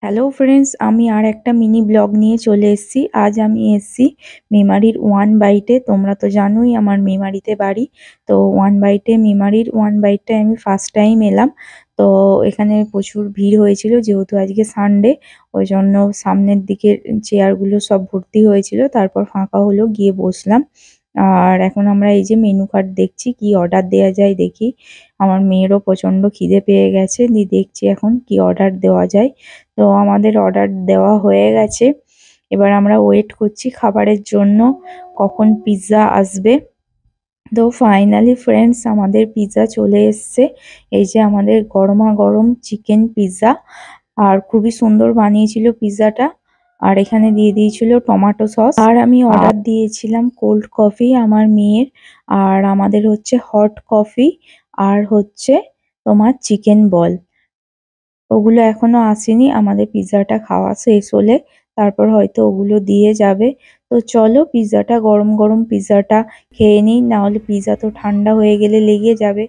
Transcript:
Hello friends, আমি আর একটা mini blog নিয়ে চলে এসেছি। আজ আমি এসেছি মেমারির ওয়ান বাইটে। তোমরা তো জানোই আমার মেমারিতে বাড়ি। তো ওয়ান বাইটে, মেমারির ওয়ান বাইটে আমি ফার্স্ট টাইম এলাম। তো এখানে প্রচুর ভিড় হয়েছিল, যেহেতু আজকে সানডে, ওই জন্য সামনের দিকের চেয়ারগুলো সব ভর্তি হয়েছিল। তারপর ফাঁকা হলো, গিয়ে বসলাম। আর এখন আমরা এই যে মেনু কার্ড দেখছি, কি অর্ডার দেওয়া যায় দেখি। আমার মেয়েরও প্রচন্ড খিদে পেয়ে গেছে, দিয়ে দেখছি এখন কি অর্ডার দেওয়া যায়। তো আমাদের অর্ডার দেওয়া হয়ে গেছে। এবার আমরা ওয়েট করছি খাবারের জন্য, কখন পিৎজা আসবে। তো ফাইনালি ফ্রেন্ডস, আমাদের পিৎজা চলে এসছে। এই যে আমাদের গরমা গরম চিকেন পিৎজা, আর খুবই সুন্দর বানিয়েছিল পিৎজাটা। আর এখানে দিয়ে দিয়েছিল টমেটো সস। আর আমি অর্ডার দিয়েছিলাম কোল্ড কফি আমার মেয়ের। আর আমাদের হচ্ছে হট কফি, আর হচ্ছে তোমার চিকেন বল। ওগুলো এখনো আসেনি। আমাদের পিৎজাটা খাওয়া শেষ হলে তারপর হয়তো ওগুলো দিয়ে যাবে। তো চলো পিৎজাটা, গরম গরম পিৎজাটা খেয়ে নিই, না হলে পিৎজা তো ঠান্ডা হয়ে গেলে লেগে যাবে।